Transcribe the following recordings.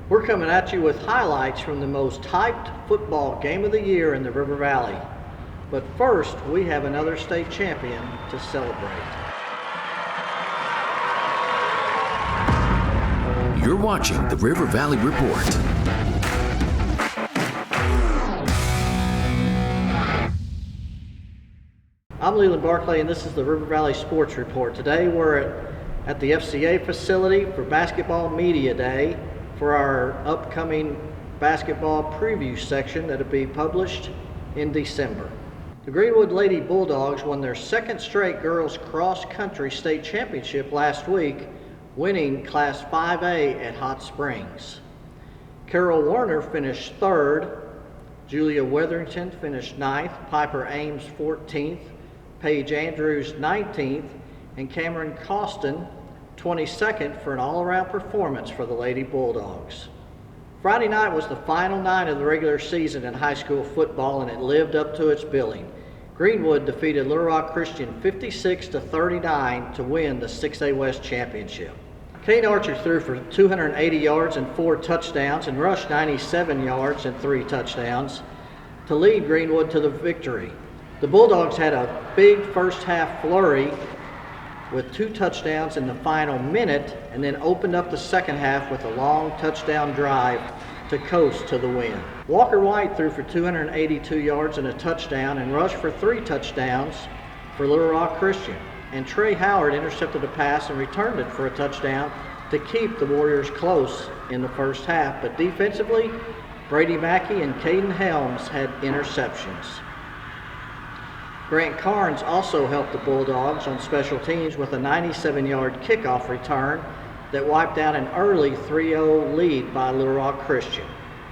We're coming at you with highlights from the most hyped football game of the year in the River Valley. But first, we have another state champion to celebrate. You're watching the River Valley Report. I'm Leland Barclay, and this is the River Valley Sports Report. Today we're at the FCA facility for Basketball Media Day for our upcoming basketball preview section that will be published in December. The Greenwood Lady Bulldogs won their second straight girls cross-country state championship last week, winning Class 5A at Hot Springs. Carol Warner finished third, Julia Weatherington finished ninth, Piper Ames 14th, Paige Andrews 19th, and Cameron Costin 22nd for an all-around performance for the Lady Bulldogs. Friday night was the final night of the regular season in high school football, and it lived up to its billing. Greenwood defeated Little Rock Christian 56-39 to win the 6A West Championship. Kate Archer threw for 280 yards and 4 touchdowns and rushed 97 yards and 3 touchdowns to lead Greenwood to the victory. The Bulldogs had a big first half flurry with 2 touchdowns in the final minute, and then opened up the second half with a long touchdown drive to coast to the win. Walker White threw for 282 yards and a touchdown and rushed for 3 touchdowns for Little Rock Christian. And Trey Howard intercepted a pass and returned it for a touchdown to keep the Warriors close in the first half. But defensively, Brady Mackey and Caden Helms had interceptions. Grant Carnes also helped the Bulldogs on special teams with a 97-yard kickoff return that wiped out an early 3-0 lead by Little Rock Christian.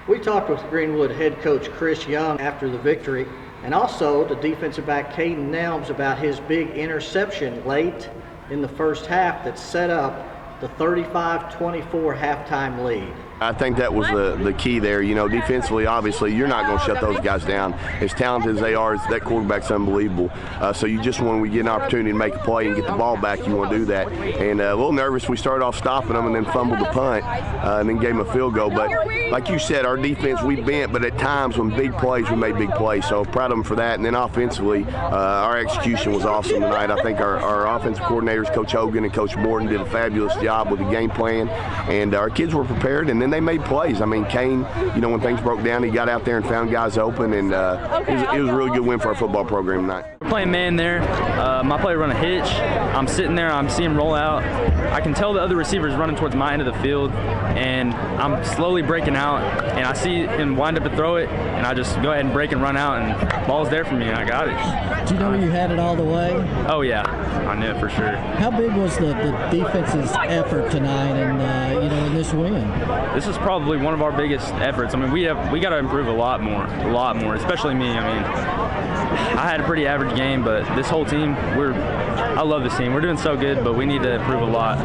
We talked with Greenwood head coach Chris Young after the victory, and also the defensive back Caden Helms about his big interception late in the first half that set up the 35-24 halftime lead. I think that was the key there. You know, defensively, obviously, you're not going to shut those guys down. As talented as they are, that quarterback's unbelievable. So you just, when we get an opportunity to make a play and get the ball back, you want to do that. And a little nervous, we started off stopping them and then fumbled the punt and then gave them a field goal. But like you said, our defense, we bent, but at times when big plays, we made big plays. So proud of them for that. And then offensively, our execution was awesome tonight. I think our offensive coordinators, Coach Hogan and Coach Morton, did a fabulous job with the game plan. And our kids were prepared, and then they made plays. I mean, Kane, you know, when things broke down, he got out there and found guys open, and it was a really good win for our football program tonight. We're playing man there. My player run a hitch. I'm sitting there, I'm seeing him roll out. I can tell the other receivers running towards my end of the field, and I'm slowly breaking out, and I see him wind up to throw it, and I just go ahead and break and run out, and the ball's there for me, and I got it. Do you know you had it all the way? Oh, yeah. I knew it for sure. How big was the defense's effort tonight and, in this win? This is probably one of our biggest efforts. I mean, we got to improve a lot more, especially me. I mean, I had a pretty average game, but this whole team, I love this team. We're doing so good, but we need to improve a lot.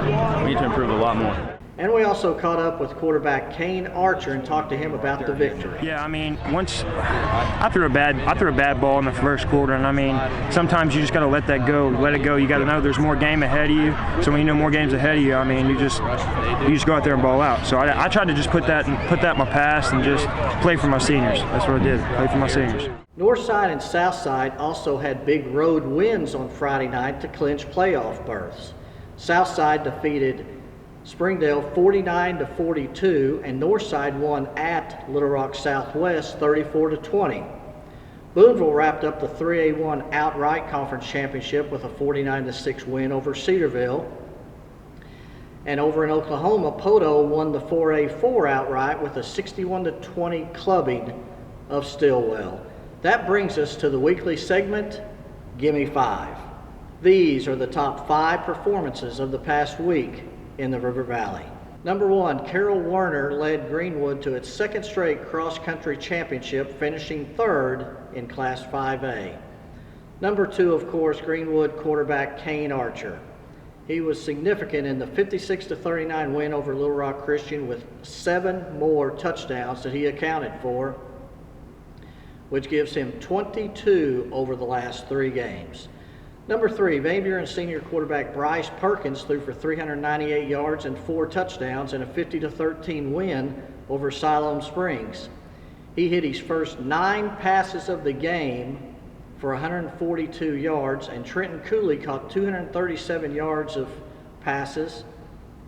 We need to improve a lot more. And we also caught up with quarterback Kane Archer and talked to him about the victory. Yeah, I mean, once I threw a bad ball in the first quarter, and I mean, sometimes you just got to let that go, let it go. You got to know there's more game ahead of you. So when you know more games ahead of you, I mean, you just go out there and ball out. So I tried to just put that in my past and just play for my seniors. That's what I did, play for my seniors. Northside and Southside also had big road wins on Friday night to clinch playoff berths. Southside defeated Springdale 49-42, and Northside won at Little Rock Southwest 34-20. Boonville wrapped up the 3A1 outright conference championship with a 49-6 win over Cedarville. And over in Oklahoma, Poto won the 4A4 outright with a 61-20 clubbing of Stillwell. That brings us to the weekly segment, Gimme 5. These are the top 5 performances of the past week in the River Valley. Number 1, Carol Warner led Greenwood to its second straight cross-country championship, finishing third in Class 5A. Number 2, of course, Greenwood quarterback Kane Archer. He was significant in the 56-39 win over Little Rock Christian with 7 more touchdowns that he accounted for, which gives him 22 over the last 3 games. Number 3, Van Buren senior quarterback Bryce Perkins threw for 398 yards and 4 touchdowns in a 50-13 win over Siloam Springs. He hit his first 9 passes of the game for 142 yards, and Trenton Cooley caught 237 yards of passes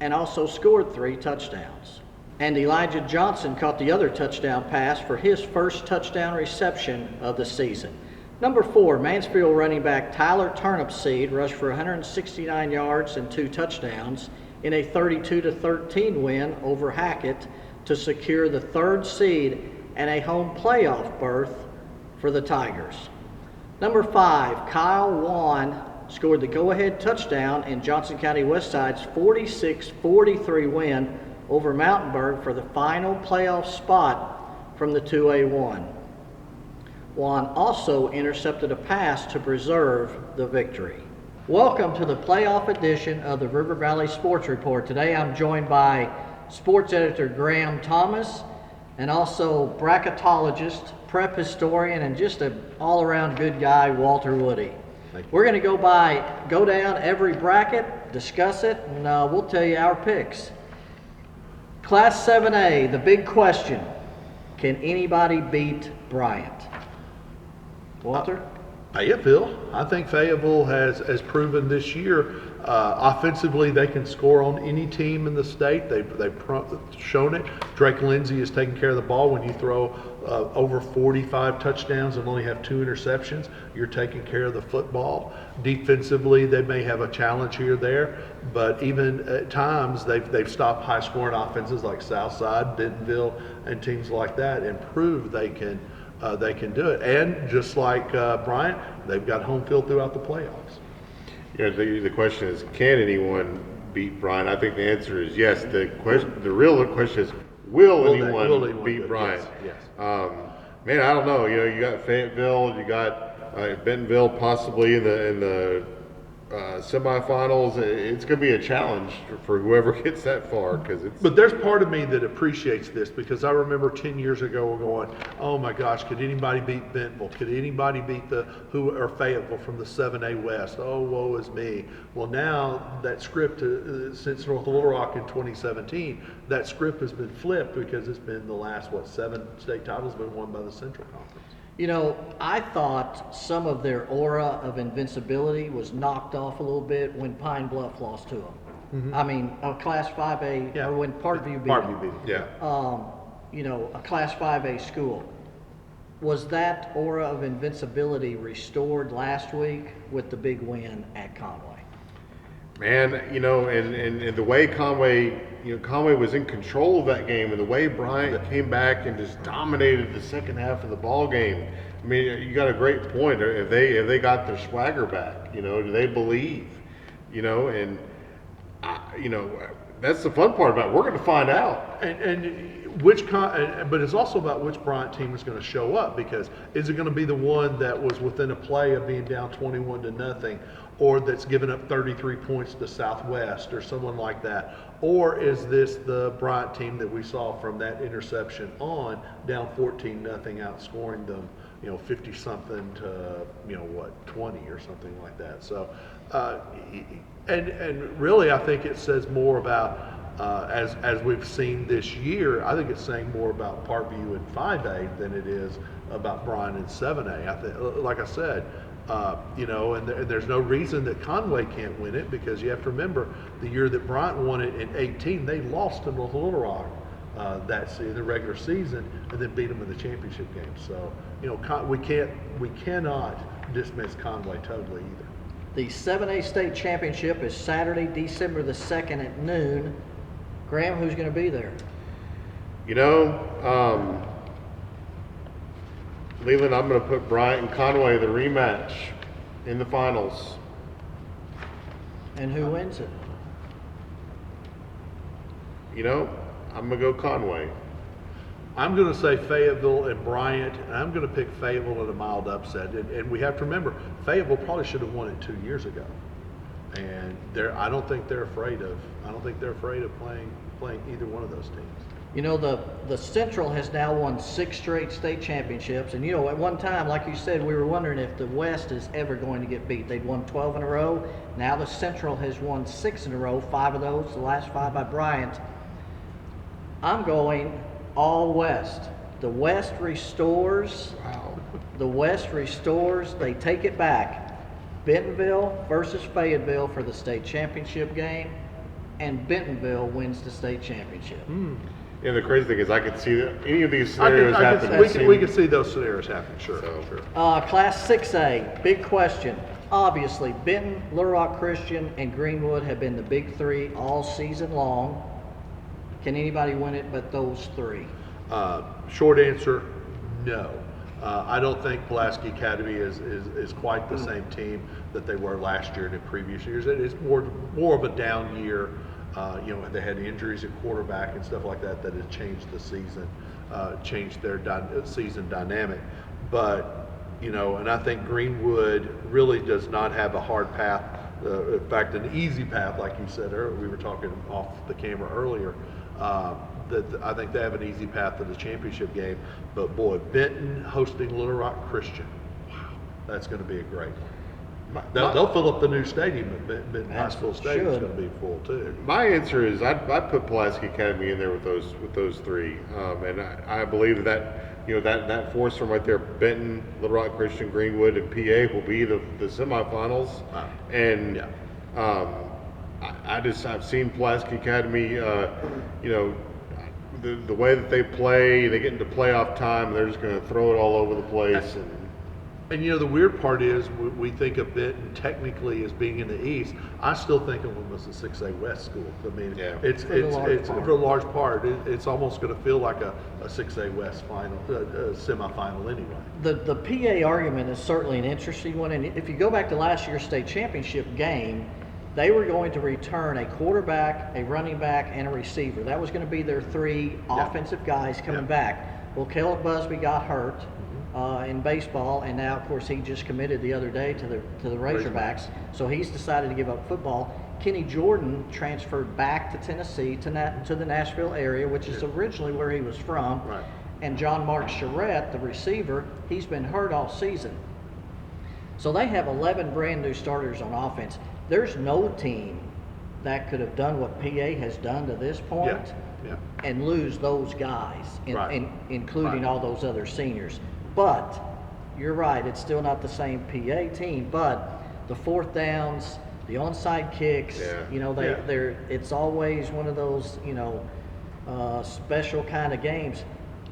and also scored 3 touchdowns. And Elijah Johnson caught the other touchdown pass for his first touchdown reception of the season. Number 4, Mansfield running back Tyler Turnipseed rushed for 169 yards and 2 touchdowns in a 32-13 win over Hackett to secure the 3rd seed and a home playoff berth for the Tigers. Number 5, Kyle Wan scored the go-ahead touchdown in Johnson County Westside's 46-43 win over Mountainburg for the final playoff spot from the 2A1. Juan also intercepted a pass to preserve the victory. Welcome to the playoff edition of the River Valley Sports Report. Today I'm joined by sports editor Graham Thomas and also bracketologist, prep historian, and just an all-around good guy, Walter Woodie. We're going to go down every bracket, discuss it, and we'll tell you our picks. Class 7A, the big question, can anybody beat Bryant? Walter? Fayetteville. I think Fayetteville has proven this year offensively they can score on any team in the state. They've shown it. Drake Lindsay is taking care of the ball. When you throw over 45 touchdowns and only have 2 interceptions, you're taking care of the football. Defensively, they may have a challenge here or there, but even at times they've stopped high-scoring offenses like Southside, Bentonville, and teams like that, and proved they can do it. And just like Bryant, they've got home field throughout the playoffs. Yeah, the question is, can anyone beat Bryant? I think the answer is yes. The real question is, will anyone beat Bryant? Yes. Man, I don't know. You got Fayetteville, you got Bentonville possibly in the semifinals. It's going to be a challenge for whoever gets that far, But there's part of me that appreciates this, because I remember 10 years ago going, "Oh my gosh, could anybody beat Bentonville? Could anybody beat Fayetteville from the 7A West? Oh, woe is me." Well, now that script, since North Little Rock in 2017, that script has been flipped, because it's been the last 7 state titles been won by the Central Conference. You know, I thought some of their aura of invincibility was knocked off a little bit when Pine Bluff lost to them. Mm-hmm. I mean, a Class 5A, or when Parkview beat them. Yeah. A Class 5A school. Was that aura of invincibility restored last week with the big win at Conway? Man, and the way Conway was in control of that game, and the way Bryant came back and just dominated the second half of the ball game. I mean, you got a great point. If they got their swagger back, do they believe? And that's the fun part about it. We're going to find out. But it's also about which Bryant team is going to show up, because is it going to be the one that was within a play of being down 21-0, or that's given up 33 points to Southwest or someone like that? Or is this the Bryant team that we saw from that interception on, down 14-0, outscoring them, 50-something to, 20 or something like that? So, and really, I think it says more about, as we've seen this year, I think it's saying more about Parkview in 5A than it is about Bryant in 7A. I think, like I said, and there's no reason that Conway can't win it, because you have to remember the year that Bryant won it in 18, they lost to North Little Rock in the regular season, and then beat them in the championship game. So, we cannot dismiss Conway totally either. The 7A state championship is Saturday, December the 2nd at noon. Graham, who's going to be there? Leland, I'm going to put Bryant and Conway, the rematch, in the finals. And who wins it? I'm going to go Conway. I'm going to say Fayetteville and Bryant, and I'm going to pick Fayetteville in a mild upset. And we have to remember, Fayetteville probably should have won it 2 years ago. And I don't think they're afraid of playing either one of those teams. The Central has now won 6 straight state championships. And, at one time, like you said, we were wondering if the West is ever going to get beat. They'd won 12 in a row. Now the Central has won 6 in a row, 5 of those, the last 5 by Bryant. I'm going all West. The West restores. Wow. The West restores. They take it back. Bentonville versus Fayetteville for the state championship game, and Bentonville wins the state championship. And the crazy thing is, I could see that any of these scenarios happen. We can see those scenarios happen, sure. Sure. Class 6A, big question. Obviously, Benton, Little Rock Christian, and Greenwood have been the big three all season long. Can anybody win it but those three? Short answer, no. I don't think Pulaski Academy is quite the same team that they were last year and in previous years. It is more of a down year. They had injuries at quarterback and stuff like that has changed the season, changed their season dynamic. But, and I think Greenwood really does not have a hard path. In fact, an easy path, like you said earlier. We were talking off the camera earlier. That I think they have an easy path to the championship game. But boy, Benton hosting Little Rock Christian, wow, that's going to be a great one. They'll fill up the new stadium, but Benton High School Stadium is going to be full too. My answer is I'd put Pulaski Academy in there with those three, and I believe that foursome right there, Benton, Little Rock Christian, Greenwood, and PA will be the semifinals. Wow. And I've seen Pulaski Academy, the way that they play, they get into playoff time, they're just going to throw it all over the place. And the weird part is we think of Benton technically as being in the East. I still think of them as a 6A West school. I mean, it's for a large part. It's almost going to feel like a 6A West final, semifinal anyway. The PA argument is certainly an interesting one. And if you go back to last year's state championship game, they were going to return a quarterback, a running back, and a receiver. That was going to be their three offensive guys coming back. Well, Caleb Busby got hurt in baseball, and now, of course, he just committed the other day to the Razorbacks. So he's decided to give up football. Kenny Jordan transferred back to Tennessee to the Nashville area, which is originally where he was from. Right. And John Mark Charette, the receiver, he's been hurt all season. So they have 11 brand new starters on offense. There's no team that could have done what PA has done to this point and lose those guys, including all those other seniors. But you're right, it's still not the same PA team, but the fourth downs, the onside kicks, it's always one of those, special kind of games.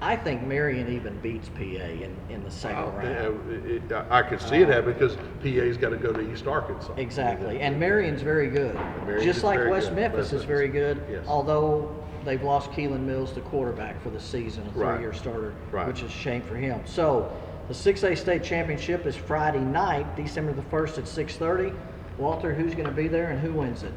I think Marion even beats PA in the second round. I could see it happen because PA's got to go to East Arkansas. Exactly, and Marion's very good. Just like West Memphis is very good, although they've lost Keelan Mills, the quarterback, for the season, a 3-year starter, which is a shame for him. So the 6A state championship is Friday night, December the 1st at 6:30. Walter, who's going to be there and who wins it?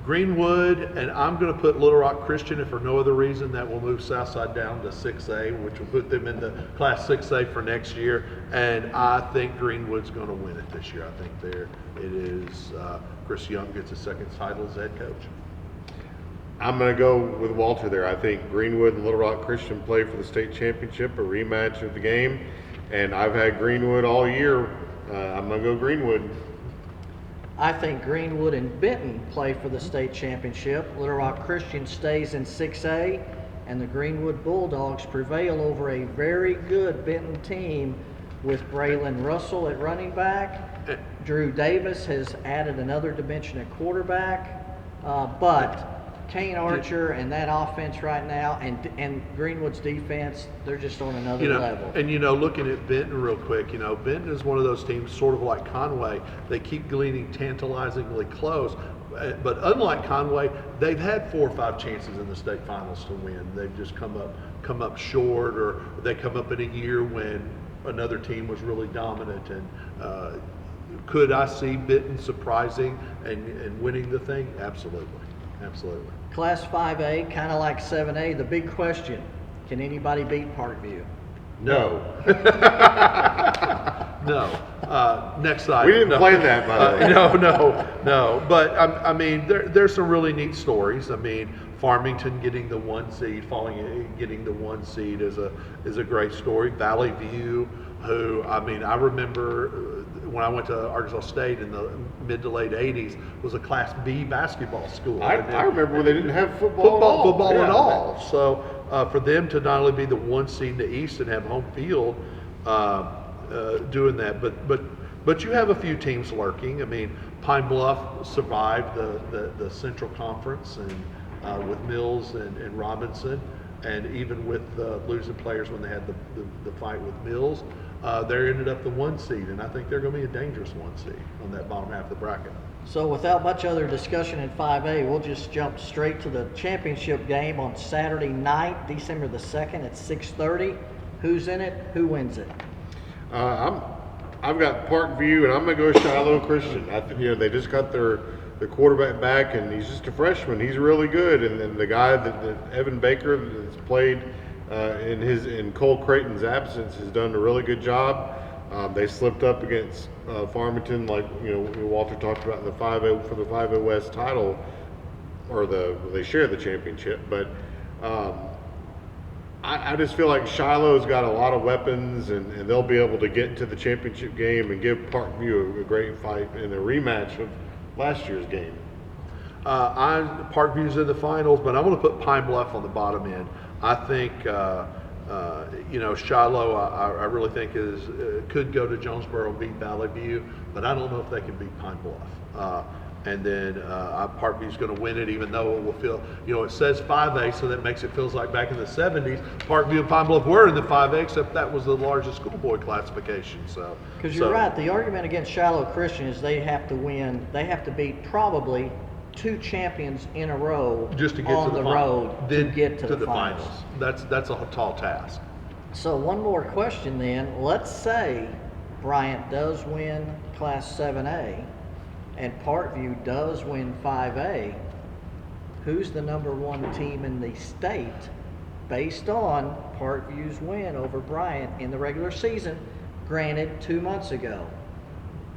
Greenwood, and I'm going to put Little Rock Christian, if for no other reason, that will move Southside down to 6A, which will put them in the Class 6A for next year. And I think Greenwood's going to win it this year. I think it is Chris Young gets his second title as head coach. I'm going to go with Walter there. I think Greenwood and Little Rock Christian play for the state championship, a rematch of the game. And I've had Greenwood all year. I'm going to go Greenwood. I think Greenwood and Benton play for the state championship. Little Rock Christian stays in 6A, and the Greenwood Bulldogs prevail over a very good Benton team with Braylon Russell at running back. Drew Davis has added another dimension at quarterback, but Kane Archer and that offense right now, and Greenwood's defense, they're just on another level. And looking at Benton real quick, Benton is one of those teams, sort of like Conway. They keep gleaning tantalizingly close, but unlike Conway, they've had 4 or 5 chances in the state finals to win. They've just come up short, or they come up in a year when another team was really dominant. And could I see Benton surprising and winning the thing? Absolutely. Absolutely. Class 5A, kind of like 7A, the big question, can anybody beat Parkview? No. No. Next slide. We didn't play that, by the way. No. But, I mean, there's some really neat stories. I mean, Farmington getting the 1 seed, getting the 1 seed is a great story. Valley View, who, I mean, I remember when I went to Arkansas State in the mid to late 80s, was a Class B basketball school. I remember when they didn't have football at all. So for them to not only be the 1 seed in the East and have home field doing that, but you have a few teams lurking. I mean, Pine Bluff survived the Central Conference and with Mills and Robinson, and even with losing players when they had the fight with Mills, they ended up the 1 seed, and I think they're going to be a dangerous 1 seed on that bottom half of the bracket. So without much other discussion in 5A, we'll just jump straight to the championship game on Saturday night, December the 2nd at 6:30. Who's in it? Who wins it? I've got Parkview, and I'm going to go Shiloh Christian. They just got their quarterback back, and he's just a freshman. He's really good, and then the guy that Evan Baker that's played in Cole Creighton's absence has done a really good job. They slipped up against Farmington, like Walter talked about in the 5A for the 5A West title, or they share the championship. But I just feel like Shiloh's got a lot of weapons, and they'll be able to get into the championship game and give Parkview a great fight in a rematch of last year's game. Parkview's in the finals, but I'm going to put Pine Bluff on the bottom end. I think Shiloh, I really think could go to Jonesboro and beat Valley View, but I don't know if they can beat Pine Bluff. And then Parkview's going to win it, even though it will feel, it says 5A, so that makes it feels like back in the 70s, Parkview and Pine Bluff were in the 5A, except that was the largest schoolboy classification. So because you're right, the argument against Shiloh Christian is they have to win, they have to beat probably 2 champions in a row just to get on to the road to get to the finals. That's a tall task. So one more question then. Let's say Bryant does win Class 7A and Parkview does win 5A. Who's the number 1 team in the state based on Parkview's win over Bryant in the regular season, granted 2 months ago?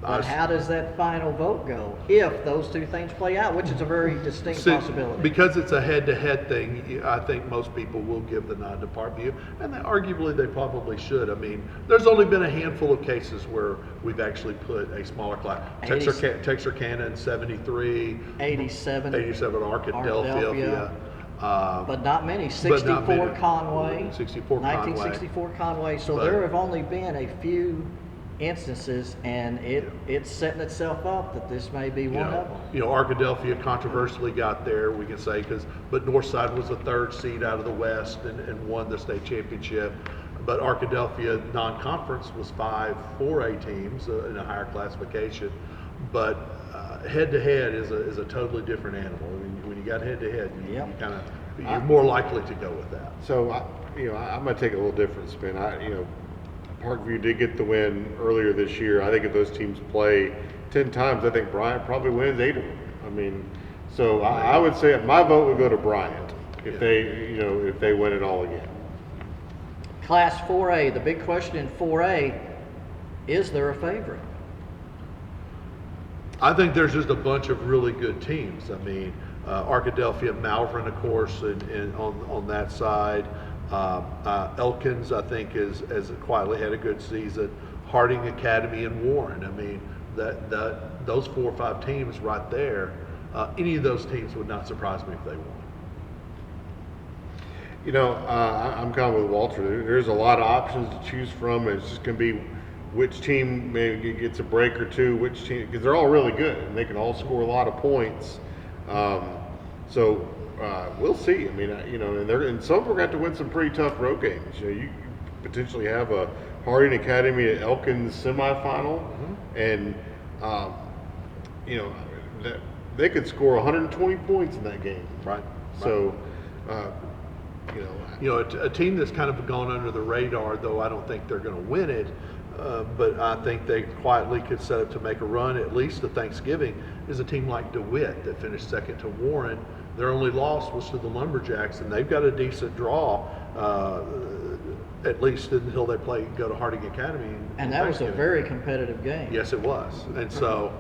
But how does that final vote go if those 2 things play out, which is a very distinct possibility? Because it's a head-to-head thing, I think most people will give the nod to Parkview, and arguably they probably should. I mean, there's only been a handful of cases where we've actually put a smaller class. Texarkana in 73. 87 Arkadelphia. But not many. 64 Conway. 64 1964 Conway. So there have only been a few instances, and it's setting itself up that this may be one of them. Arkadelphia controversially got there, we can say, but Northside was the 3rd seed out of the West and won the state championship. But Arkadelphia non-conference was 5 4A teams in a higher classification. But head-to-head is a totally different animal. I mean, when you got head-to-head, you're more likely to go with that. So, I'm going to take a little different spin. Parkview did get the win earlier this year. I think if those teams play 10 times, I think Bryant probably wins 8 of them. I mean, so I would say my vote would go to Bryant if they win it all again. Class 4A, the big question in 4A, is there a favorite? I think there's just a bunch of really good teams. I mean, Arkadelphia, Malvern, of course, and on that side. Elkins, I think, has quietly had a good season. Harding Academy and Warren. I mean, those 4 or 5 teams right there. Any of those teams would not surprise me if they won. I'm kind of with Walter. There's a lot of options to choose from. It's just going to be which team maybe gets a break or 2. Which team, because they're all really good and they can all score a lot of points. So. We'll see. I mean, and some are going to win some pretty tough road games. You potentially have a Harding Academy at Elkins semifinal, and they could score 120 points in that game. Right. So, a team that's kind of gone under the radar, though I don't think they're going to win it, but I think they quietly could set up to make a run at least to Thanksgiving, is a team like DeWitt that finished 2nd to Warren. Their only loss was to the Lumberjacks, and they've got a decent draw, at least until they go to Harding Academy. And that was a very competitive game. Yes, it was. And so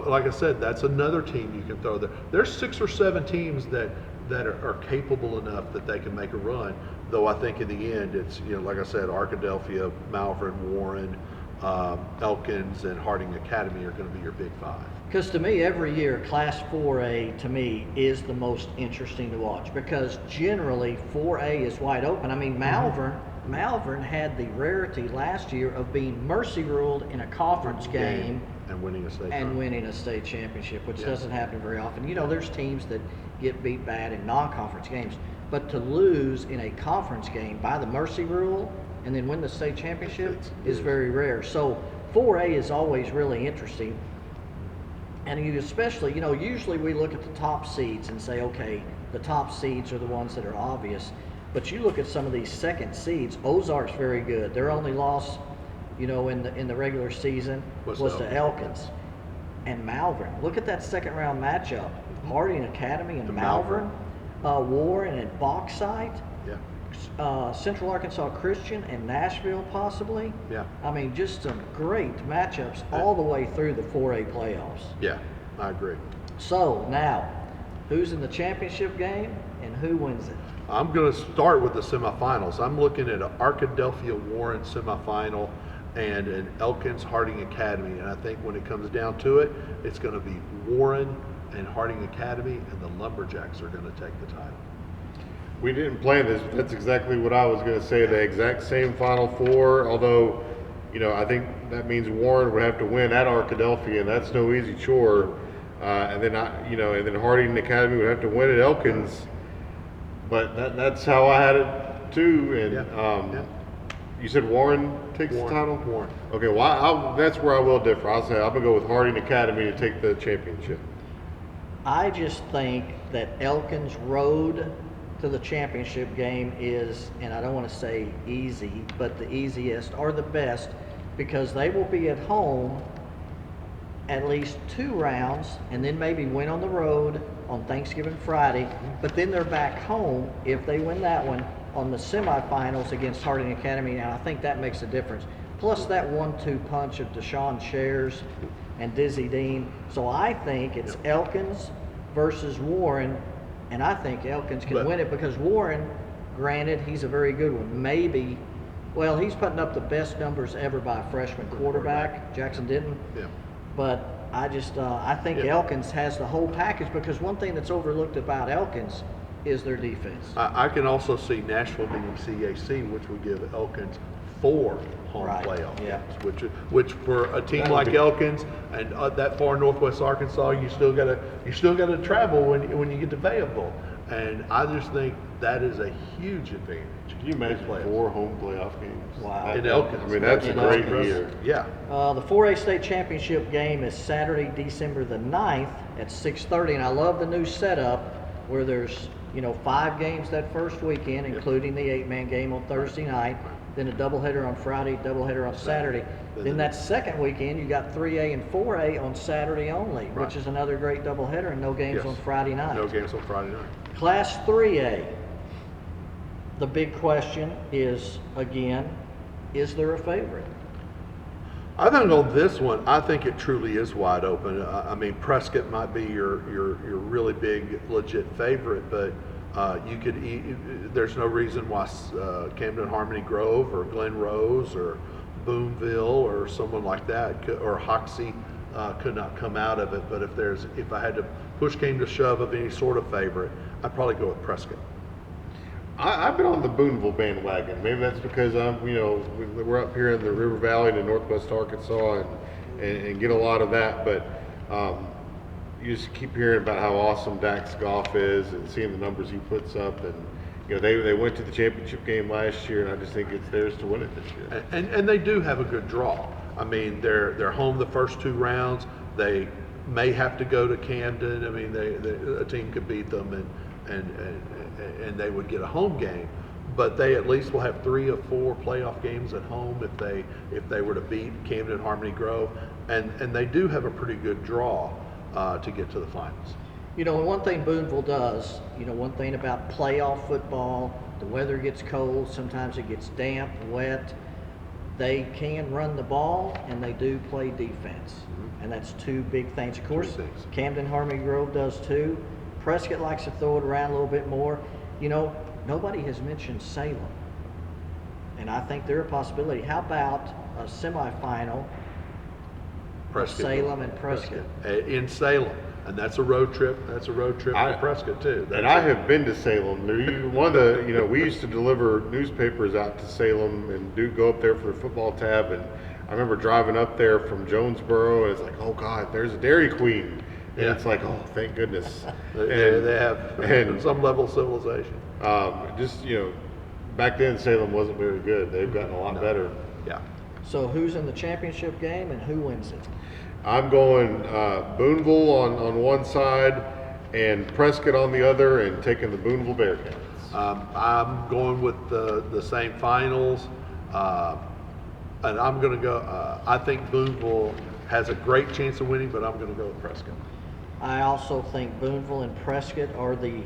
like I said, that's another team you can throw there. There's 6 or 7 teams that are capable enough that they can make a run. Though I think in the end, it's like I said, Arkadelphia, Malvern, Warren, Elkins and Harding Academy are going to be your big five. Because to me, every year, Class 4A to me is the most interesting to watch because generally 4A is wide open. I mean, Malvern had the rarity last year of being mercy ruled in a conference game and winning a state championship, which doesn't happen very often. You know, there's teams that get beat bad in non-conference games, but to lose in a conference game by the mercy rule and then win the state championship is very rare. So 4A is always really interesting. And you especially, you know, usually we look at the top seeds and say, okay, the top seeds are the ones that are obvious. But you look at some of these second seeds, Ozark's very good. Their only loss, you know, in the regular season was to Elkins. And Malvern. Look at that second round matchup. Harding Academy and Malvern. Warren and Bauxite. Yeah. Central Arkansas Christian and Nashville possibly. Yeah. I mean, just some great matchups all the way through the 4A playoffs. Yeah, I agree. So now, who's in the championship game and who wins it? I'm going to start with the semifinals. I'm looking at an Arkadelphia Warren semifinal and an Elkins Harding Academy. And I think when it comes down to it, it's going to be Warren and Harding Academy, and the Lumberjacks are going to take the title. We didn't plan this, but that's exactly what I was going to say. The exact same Final Four, although, you know, I think that means Warren would have to win at Arkadelphia, and that's no easy chore. And then and then Harding Academy would have to win at Elkins. But that's how I had it too. And you said Warren takes the title? Warren. Okay, well, that's where I will differ. I'll say I'm going to go with Harding Academy to take the championship. I just think that Elkins' road to the championship game is, and I don't want to say easy, but the easiest or the best, because they will be at home at least 2 rounds and then maybe win on the road on Thanksgiving Friday, but then they're back home if they win that one on the semifinals against Harding Academy, and I think that makes a difference. Plus that 1-2 punch of Deshaun Shares and Dizzy Dean. So I think it's Elkins versus Warren, and I think Elkins can win it because Warren, granted, he's a very good one. Maybe, well, he's putting up the best numbers ever by a freshman quarterback, Jackson Denton. Yeah. But I just, I think Elkins has the whole package because one thing that's overlooked about Elkins is their defense. I can also see Nashville beating CAC, which would give Elkins 4 home playoff games, which for a team like Elkins and that far northwest Arkansas, you still gotta travel when you get to Fayetteville, and I just think that is a huge advantage. Can you imagine 4 home playoff games? Wow. In Elkins. I mean, that's a great year. Yeah. The 4A state championship game is Saturday, December the 9th at 6:30, and I love the new setup where there's 5 games that first weekend, including the 8-man game on Thursday night, then a doubleheader on Friday, doubleheader on Saturday. Then that second weekend, you got 3A and 4A on Saturday only, which is another great doubleheader, and no games on Friday night. No games on Friday night. Class 3A, the big question is, again, is there a favorite? I think on this one, I think it truly is wide open. I mean, Prescott might be your really big, legit favorite, but you could. There's no reason why Camden Harmony Grove or Glen Rose or Boonville or someone like that or Hoxie could not come out of it. But if I had to push came to shove of any sort of favorite, I'd probably go with Prescott. I've been on the Boonville bandwagon. Maybe that's because we're up here in the River Valley in northwest Arkansas and get a lot of that. But you just keep hearing about how awesome Dax Goff is and seeing the numbers he puts up. And they went to the championship game last year, and I just think it's theirs to win it this year. And they do have a good draw. I mean, they're home the first 2 rounds. They may have to go to Camden. I mean, a team could beat them and they would get a home game, but they at least will have 3 or 4 playoff games at home if they were to beat Camden Harmony Grove, and they do have a pretty good draw to get to the finals. And one thing Boonville does, one thing about playoff football, the weather gets cold, sometimes it gets damp, wet. They can run the ball and they do play defense, and that's 2 big things. Of course, Camden Harmony Grove does too. Prescott likes to throw it around a little bit more. Nobody has mentioned Salem, and I think they're a possibility. How about a semifinal. Prescott. Salem and Prescott. In Salem. And that's a road trip. That's a road trip for Prescott too. And I have been to Salem. One of the, we used to deliver newspapers out to Salem and go up there for the football tab. And I remember driving up there from Jonesboro, and it's like, oh God, there's a Dairy Queen. And it's like, oh, thank goodness. They have some level of civilization. Back then Salem wasn't very good. They've gotten a lot better. Yeah. So who's in the championship game and who wins it? I'm going Boonville on one side and Prescott on the other, and taking the Boonville Bearcats. I'm going with the same finals, and I'm going to go. I think Boonville has a great chance of winning, but I'm going to go with Prescott. I also think Boonville and Prescott are the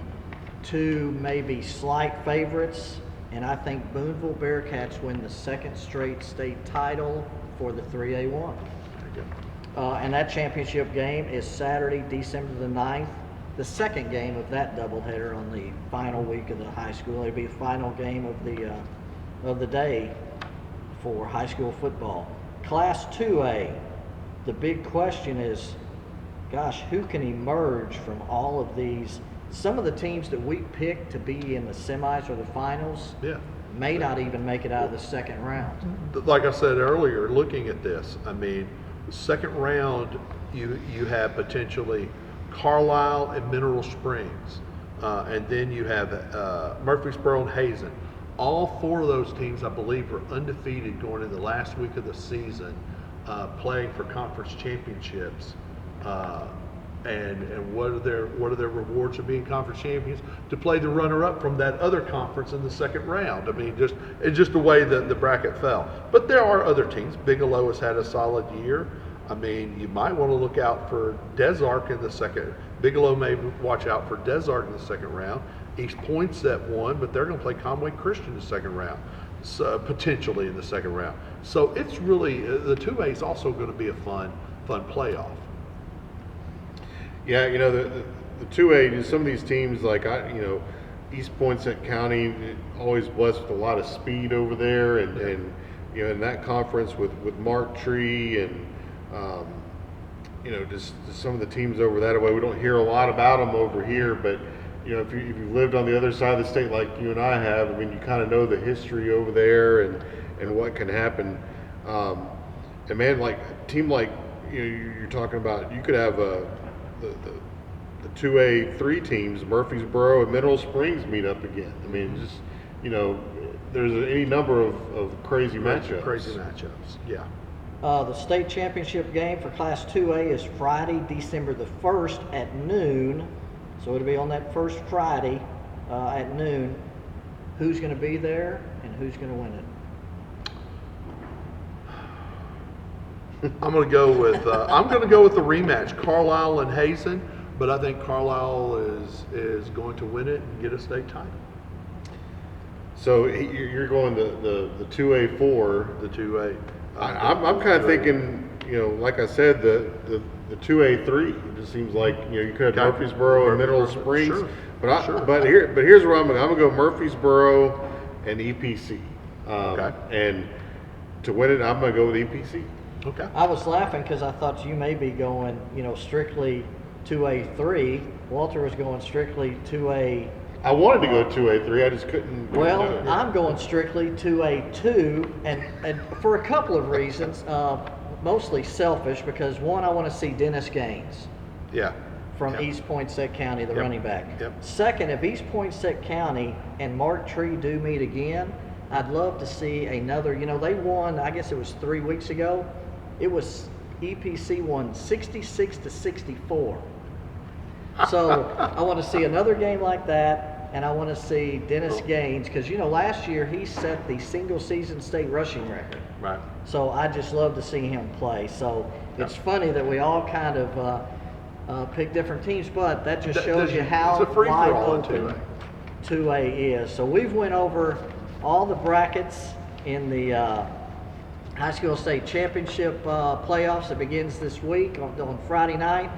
two maybe slight favorites, and I think Boonville Bearcats win the second straight state title for the 3A1. And that championship game is Saturday, December the 9th, the second game of that doubleheader on the final week of the high school. It'll be the final game of the day for high school football. Class 2A, the big question is, gosh, who can emerge from all of these? Some of the teams that we picked to be in the semis or the finals may not even make it out of the second round. Like I said earlier, looking at this, I mean, second round, you have potentially Carlisle and Mineral Springs, and then you have Murfreesboro and Hazen. All four of those teams, I believe, are undefeated going into the last week of the season, playing for conference championships. And what are their rewards of being conference champions? To play the runner-up from that other conference in the second round. I mean, it's just the way that the bracket fell. But there are other teams. Bigelow has had a solid year. I mean, you might want to look out for Des Arc in the second. Bigelow may watch out for Des Arc in the second round. East Point's at one, but they're going to play Conway Christian in the second round, so potentially in the second round. So it's really, the 2A is also going to be a fun playoff. Yeah, the 2A, some of these teams like East Poinsett County, always blessed with a lot of speed over there, and in that conference with Mark Tree and just some of the teams over that way. We don't hear a lot about them over here, but if you lived on the other side of the state like you and I have, I mean, you kind of know the history over there and what can happen. And man, like a team like you're talking about, you could have the 2A3 teams, Murfreesboro and Mineral Springs, meet up again. I mean, just there's any number of crazy matchups. Crazy matchups, yeah. The state championship game for Class 2A is Friday, December the 1st at noon. So it'll be on that first Friday at noon. Who's going to be there and who's going to win it? I'm going to go with the rematch, Carlisle and Hazen, but I think Carlisle is going to win it and get a state title. So you're going the 2A4. The 2A. I'm kind of thinking, like I said, the 2A3. It just seems like you could have Murfreesboro and Mineral Springs. Sure. But here's where I'm going to go Murfreesboro and EPC. Okay. And to win it, I'm going to go with EPC. Okay. I was laughing because I thought you may be going, strictly 2A3. Walter was going strictly 2A. I wanted to go 2A3, I just couldn't. Well, I'm going strictly 2A2, and for a couple of reasons, mostly selfish, because one, I want to see Dennis Gaines. Yeah. From East Poinsett County, the running back. Yep. Second, if East Poinsett County and Mark Tree do meet again, I'd love to see another, they won, I guess it was 3 weeks ago. It was EPC won 66-64. So I want to see another game like that, and I want to see Dennis Gaines, because last year he set the single season state rushing record. Right. So I just love to see him play. So it's funny that we all kind of pick different teams, but that just shows you how wide open 2A is. So we've went over all the brackets in the high school state championship playoffs that begins this week on Friday night.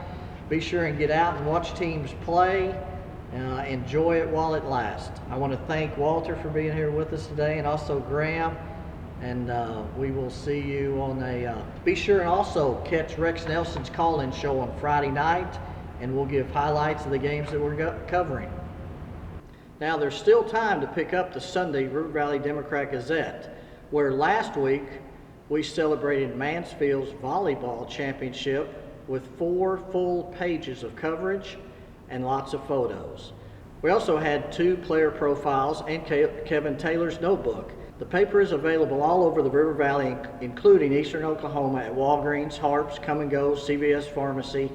Be sure and get out and watch teams play. Enjoy it while it lasts. I want to thank Walter for being here with us today, and also Graham And we will see you on be sure and also catch Rex Nelson's call-in show on Friday night, and we'll give highlights of the games that we're covering. Now, there's still time to pick up the Sunday River Valley Democrat-Gazette, where last week we celebrated Mansfield's volleyball championship with 4 full pages of coverage and lots of photos. We also had 2 player profiles and Kevin Taylor's notebook. The paper is available all over the River Valley, including Eastern Oklahoma at Walgreens, Harps, Come and Go, CVS Pharmacy,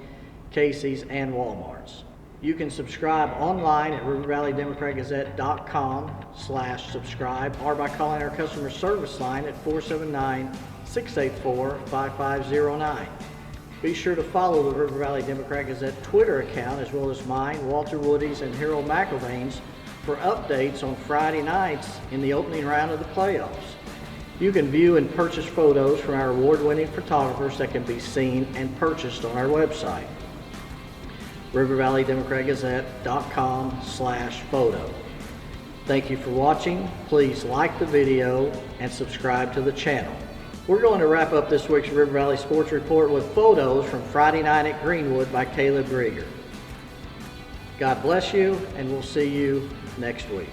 Casey's, and Walmart's. You can subscribe online at rivervalleydemocratgazette.com/subscribe or by calling our customer service line at 479-684-5509. Be sure to follow the River Valley Democrat-Gazette Twitter account, as well as mine, Walter Woodie's, and Harold McIlvain's, for updates on Friday nights in the opening round of the playoffs. You can view and purchase photos from our award-winning photographers that can be seen and purchased on our website, rivervalleydemocratgazette.com/photo. Thank you for watching. Please like the video and subscribe to the channel. We're going to wrap up this week's River Valley Sports Report with photos from Friday night at Greenwood by Caleb Rieger. God bless you, and we'll see you next week.